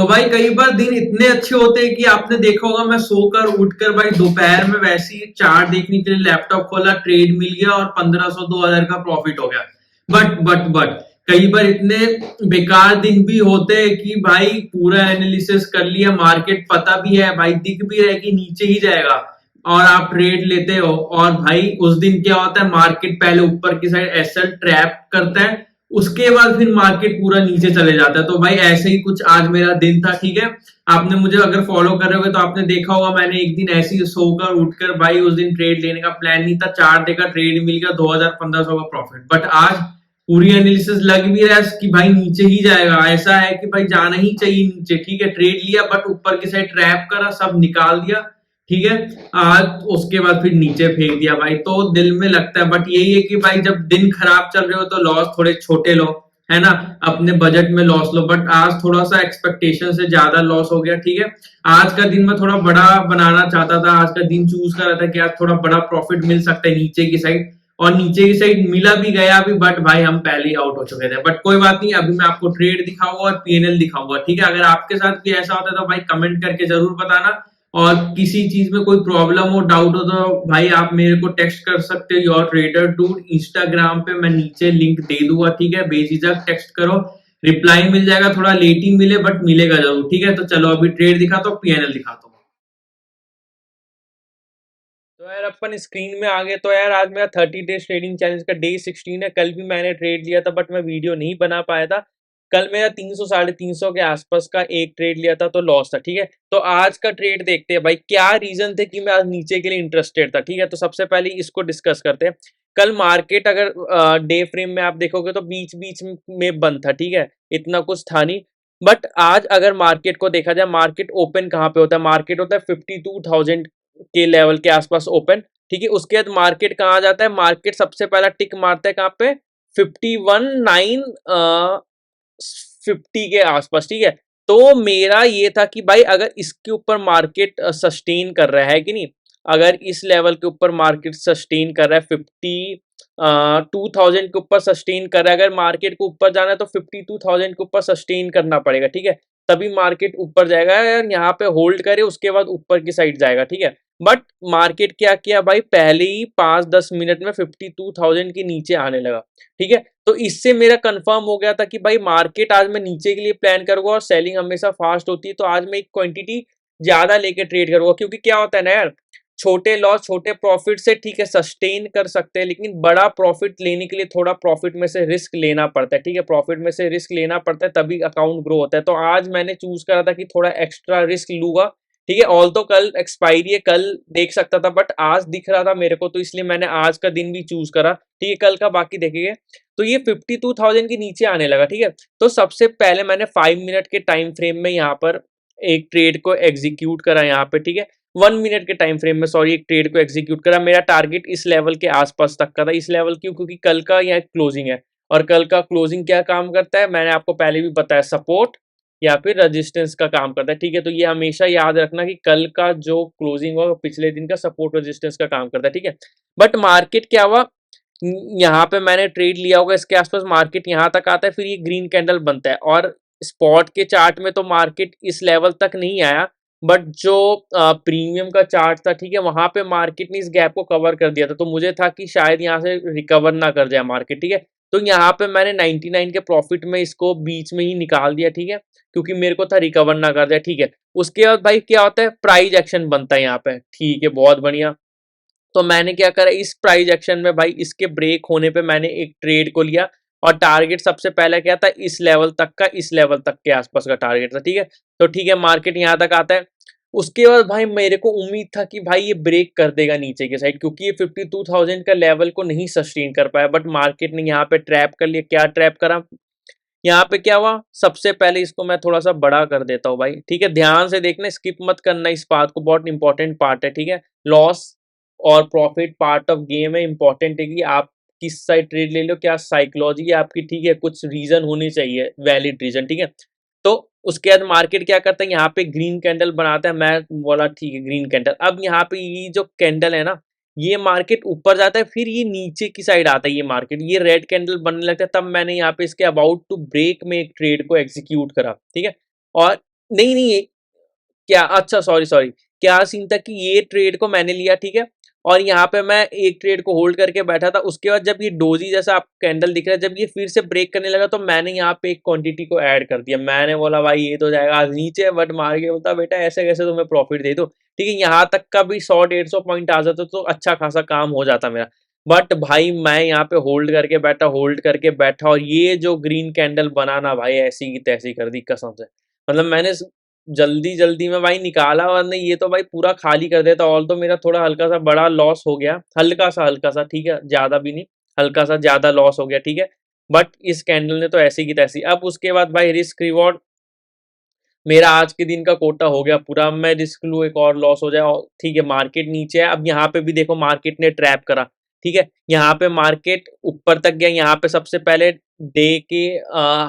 तो भाई कई बार दिन इतने अच्छे होते हैं कि आपने देखा होगा, मैं सोकर उठकर भाई दोपहर में वैसे ही चार्ट देखने के लिए लैपटॉप खोला, ट्रेड मिल गया और 1500 2000 का प्रॉफिट हो गया। बट कई बार इतने बेकार दिन भी होते हैं कि भाई पूरा एनालिसिस कर लिया, मार्केट पता भी है भाई, दिख भी रहा है कि नीचे ही जाएगा, और आप ट्रेड लेते हो, और भाई उस दिन क्या होता है, मार्केट पहले ऊपर की साइड एसएल ट्रैप करता है, उसके बाद फिर मार्केट पूरा नीचे चले जाता है। तो भाई ऐसे ही कुछ आज मेरा दिन था, ठीक है। आपने मुझे अगर फॉलो कर रहे होगे तो आपने देखा होगा, मैंने एक दिन ऐसे ही सोकर उठकर भाई उस दिन ट्रेड लेने का प्लान नहीं था, चार्ट देखा, ट्रेड मिल गया, 2000 1500 का प्रॉफिट। बट आज पूरी एनालिसिस लग भी रहा है कि भाई नीचे ही जाएगा, ऐसा है कि भाई जाना ही चाहिए नीचे, ठीक है। ट्रेड लिया बट ऊपर की साइड ट्रैप करा, सब निकाल दिया, ठीक है। आज उसके बाद फिर नीचे फेंक दिया भाई, तो दिल में लगता है। बट यही है कि भाई जब दिन खराब चल रहे हो तो लॉस थोड़े छोटे लो, है ना, अपने बजट में लॉस लो। बट आज थोड़ा सा एक्सपेक्टेशन से ज्यादा लॉस हो गया, ठीक है। आज का दिन मैं थोड़ा बड़ा बनाना चाहता था, आज का दिन चूज कर रहा था कि आज थोड़ा बड़ा प्रॉफिट मिल सकता है नीचे की साइड, और नीचे की साइड मिला भी गया अभी, बट भाई हम पहले ही आउट हो चुके थे। बट कोई बात नहीं, अभी मैं आपको ट्रेड दिखाऊंगा और पीएनएल दिखाऊंगा, ठीक है। अगर आपके साथ भी ऐसा होता है तो भाई कमेंट करके जरूर बताना, और किसी चीज में कोई प्रॉब्लम हो, डाउट हो, तो भाई आप मेरे को टेक्स्ट कर सकते हो, योर ट्रेडर डूड इंस्टाग्राम पे, मैं नीचे लिंक दे दूंगा, ठीक है। बेझिझक टेक्स्ट करो, रिप्लाई मिल जाएगा, थोड़ा लेट ही मिले बट मिलेगा जरूर, ठीक है। तो चलो अभी ट्रेड दिखाता हूँ, पीएनएल दिखाता हूँ। तो यार अपन स्क्रीन में आ गए। तो यार आज मेरा 30 डेज ट्रेडिंग चैलेंज का डे 16 है। कल भी मैंने ट्रेड लिया था बट मैं वीडियो नहीं बना पाया था। कल मेरा 300 350 के आसपास का एक ट्रेड लिया था तो लॉस था, ठीक है। तो आज का ट्रेड देखते हैं भाई, क्या रीजन थे कि मैं आज नीचे के लिए इंटरेस्टेड था, ठीक है। तो सबसे पहले इसको डिस्कस करते हैं। कल मार्केट अगर डे फ्रेम में आप देखोगे तो बीच बीच में बंद था, ठीक है, इतना कुछ था नहीं। बट आज अगर मार्केट को देखा जाए, मार्केट ओपन कहाँ पे होता है, मार्केट होता है 52,000 के लेवल के आसपास ओपन, ठीक है। उसके बाद मार्केट कहाँ आ जाता है, मार्केट सबसे पहला टिक मारता है कहाँ पे, 51,950 के आसपास, ठीक है। तो मेरा ये था कि भाई अगर इसके ऊपर मार्केट सस्टेन कर रहा है कि नहीं, अगर इस लेवल के ऊपर मार्केट सस्टेन कर रहा है, 52,000 के ऊपर सस्टेन कर रहा है, अगर मार्केट को ऊपर जाना है तो 52,000 के ऊपर सस्टेन करना पड़ेगा, ठीक है। तभी मार्केट ऊपर जाएगा, यहाँ पे होल्ड करे उसके बाद ऊपर की साइड जाएगा, ठीक है। बट मार्केट क्या किया भाई, पहले ही 5-10 मिनट में 52,000 के नीचे आने लगा, ठीक है। तो इससे मेरा कंफर्म हो गया था कि भाई मार्केट आज मैं नीचे के लिए प्लान करूंगा, और सेलिंग हमेशा फास्ट होती है, तो आज मैं एक क्वांटिटी ज्यादा लेके ट्रेड करूंगा। क्योंकि क्या होता है ना यार, छोटे लॉस छोटे प्रॉफिट से ठीक है सस्टेन कर सकते हैं, लेकिन बड़ा प्रॉफिट लेने के लिए थोड़ा प्रॉफिट में से रिस्क लेना पड़ता है, ठीक है। प्रॉफिट में से रिस्क लेना पड़ता है तभी अकाउंट ग्रो होता है। तो आज मैंने चूज करा था कि थोड़ा एक्स्ट्रा रिस्क लूंगा, ठीक है। ऑल तो कल एक्सपायरी है, कल देख सकता था बट आज दिख रहा था मेरे को, तो इसलिए मैंने आज का दिन भी चूज करा, ठीक है। कल का बाकी देखेंगे। तो ये 52,000 के नीचे आने लगा, ठीक है। तो सबसे पहले मैंने 5 मिनट के टाइम फ्रेम में यहाँ पर एक ट्रेड को एग्जीक्यूट करा यहाँ पे, ठीक है। 1 मिनट के टाइम फ्रेम में, सॉरी, एक ट्रेड को एग्जीक्यूट करा। मेरा टारगेट इस लेवल के आसपास तक का था। इस लेवल क्यों, क्योंकि कल का यह क्लोजिंग है, और कल का क्लोजिंग क्या काम करता है, मैंने आपको पहले भी बताया, सपोर्ट या फिर रेजिस्टेंस का काम करता है, ठीक है। तो ये हमेशा याद रखना कि कल का जो क्लोजिंग होगा पिछले दिन का सपोर्ट रेजिस्टेंस का काम करता है, ठीक है। बट मार्केट क्या हुआ, यहाँ पे मैंने ट्रेड लिया होगा इसके आसपास, मार्केट यहाँ तक आता है, फिर ये ग्रीन कैंडल बनता है, और स्पॉट के चार्ट में तो मार्केट इस लेवल तक नहीं आया, बट जो प्रीमियम का चार्ट था, ठीक है, वहां पे मार्केट ने इस गैप को कवर कर दिया था। तो मुझे था कि शायद यहाँ से रिकवर ना कर जाए मार्केट, ठीक है। तो यहाँ पे मैंने 99 के प्रॉफिट में इसको बीच में ही निकाल दिया, ठीक है, क्योंकि मेरे को था रिकवर ना कर जाए, ठीक है। उसके बाद भाई क्या होता है, प्राइस एक्शन बनता है यहाँ पे, ठीक है, बहुत बढ़िया। तो मैंने क्या करा, इस प्राइस एक्शन में भाई इसके ब्रेक होने पे मैंने एक ट्रेड को लिया, और टारगेट सबसे पहला क्या था, इस लेवल तक का, इस लेवल तक के आसपास का टारगेट था, ठीक है। तो ठीक है, मार्केट यहाँ तक आता है। उसके बाद भाई मेरे को उम्मीद था कि भाई ये ब्रेक कर देगा नीचे के साइड, क्योंकि ये 52,000 का लेवल को नहीं सस्टेन कर पाया। बट मार्केट ने यहाँ पे ट्रैप कर लिया। क्या ट्रैप करा, यहाँ पे क्या हुआ, सबसे पहले इसको मैं थोड़ा सा बड़ा कर देता हूँ भाई, ठीक है। ध्यान से देखना, स्किप मत करना इस बात को, बहुत इंपॉर्टेंट पार्ट है, ठीक है। लॉस और प्रॉफिट पार्ट ऑफ गेम है, इंपॉर्टेंट है कि आप किस साइड ट्रेड ले लो, क्या साइकोलॉजी है आपकी, ठीक है, कुछ रीजन होने चाहिए, वैलिड रीजन, ठीक है। तो उसके बाद मार्केट क्या करता है, यहाँ पे ग्रीन कैंडल बनाता है, मैं बोला ठीक है ग्रीन कैंडल। अब यहाँ पे ये जो कैंडल है ना, ये मार्केट ऊपर जाता है, फिर ये नीचे की साइड आता है, ये मार्केट, ये रेड कैंडल बनने लगता है, तब मैंने यहाँ पे इसके अबाउट टू ब्रेक में एक ट्रेड को एग्जीक्यूट करा, ठीक है। और नहीं नहीं, क्या, अच्छा सॉरी सॉरी, क्या सीन था कि ये ट्रेड को मैंने लिया, ठीक है, और यहाँ पे मैं एक ट्रेड को होल्ड करके बैठा था। उसके बाद जब ये डोजी जैसा आप कैंडल दिख रहा है, जब ये फिर से ब्रेक करने लगा तो मैंने यहाँ पे एक क्वांटिटी को ऐड कर दिया। मैंने बोला भाई ये तो जाएगा आज नीचे, बट मार के बोलता बेटा ऐसे कैसे तुम्हें प्रॉफिट दे दो, ठीक है, यहाँ तक का भी 100-150 पॉइंट आ जाता तो अच्छा खासा काम हो जाता मेरा। बट भाई मैं यहाँ पे होल्ड करके बैठा, और ये जो ग्रीन कैंडल बनाना भाई ऐसी की तैसी कर दी कसम से। मतलब मैंने जल्दी-जल्दी में भाई निकाला, वरना ये तो भाई पूरा खाली कर देता। ऑल तो मेरा थोड़ा हल्का-सा बड़ा लॉस हो गया, हल्का-सा, ठीक है, ज़्यादा भी नहीं, हल्का-सा ज़्यादा लॉस हो गया, ठीक है। बट इस कैंडल ने तो ऐसी की तैसी। अब उसके बाद भाई रिस्क रिवॉर्ड मेरा आज के दिन का कोटा हो गया पूरा। अब मैं रिस्क लूँ एक और लॉस हो जाए, और ठीक है मार्केट नीचे है। अब यहाँ पे भी देखो मार्केट ने ट्रैप करा, ठीक है, यहाँ पे मार्केट ऊपर तक गया, यहाँ पे सबसे पहले डे के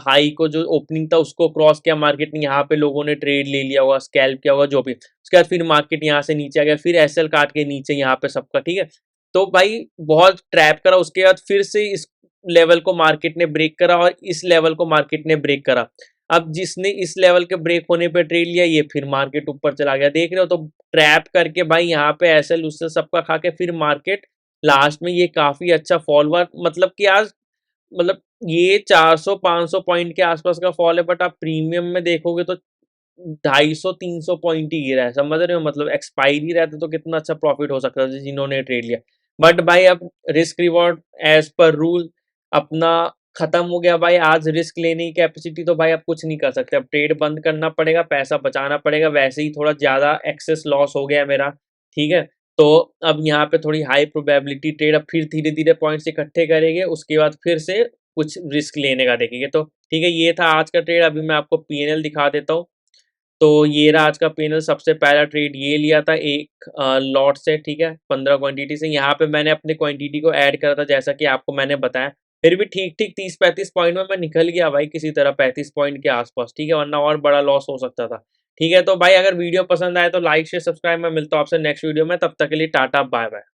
हाई को जो ओपनिंग था उसको क्रॉस किया मार्केट ने, यहाँ पे लोगों ने ट्रेड ले लिया होगा, स्कैल्प किया होगा जो भी। उसके बाद फिर मार्केट यहाँ से नीचे आ गया, फिर एसएल काट के नीचे यहाँ पे सबका, ठीक है। तो भाई बहुत ट्रैप करा, उसके बाद फिर से इस लेवल को मार्केट ने ब्रेक करा, और इस लेवल को मार्केट ने ब्रेक करा। अब जिसने इस लेवल के ब्रेक होने पे ट्रेड लिया, ये फिर मार्केट ऊपर चला गया, देख रहे हो। तो ट्रैप करके भाई यहाँ पे एसएल उससे सबका खा के फिर मार्केट लास्ट में ये काफी अच्छा फॉल हुआ। मतलब कि आज, मतलब ये 400-500 पॉइंट के आसपास का फॉल है, बट आप प्रीमियम में देखोगे तो 250-300 पॉइंट ही गिरा है, समझ रहे हो। मतलब एक्सपायरी रहता तो कितना अच्छा प्रॉफिट हो सकता था जिन्होंने ट्रेड लिया। बट भाई अब risk reward as per rule अपना खत्म हो गया भाई। आज रिस्क लेने की कैपेसिटी तो भाई अब कुछ नहीं कर सकते, अब ट्रेड बंद करना पड़ेगा, पैसा बचाना पड़ेगा। वैसे ही थोड़ा ज़्यादा एक्सेस लॉस हो गया है मेरा, ठीक है। तो अब यहाँ पे थोड़ी हाई प्रोबेबिलिटी ट्रेड, अब फिर धीरे-धीरे पॉइंट्स इकट्ठे करेंगे, उसके बाद फिर से कुछ रिस्क लेने का देखेंगे। तो ठीक है, ये था आज का ट्रेड। अभी मैं आपको पीएनएल दिखा देता हूँ। तो ये रहा आज का पैनल। सबसे पहला ट्रेड ये लिया था एक लॉट से, ठीक है, 15 क्वांटिटी से। यहाँ पे मैंने अपने क्वांटिटी को ऐड करा था जैसा कि आपको मैंने बताया। फिर भी ठीक ठीक 30-35 पॉइंट में मैं निकल गया भाई, किसी तरह 35 पॉइंट के आसपास, ठीक है, वरना और बड़ा लॉस हो सकता था। ठीक है, तो भाई अगर वीडियो पसंद आए तो लाइक शेयर सब्सक्राइब। मैं मिलता हूँ आपसे नेक्स्ट वीडियो में, तब तक के लिए टाटा बाय बाय।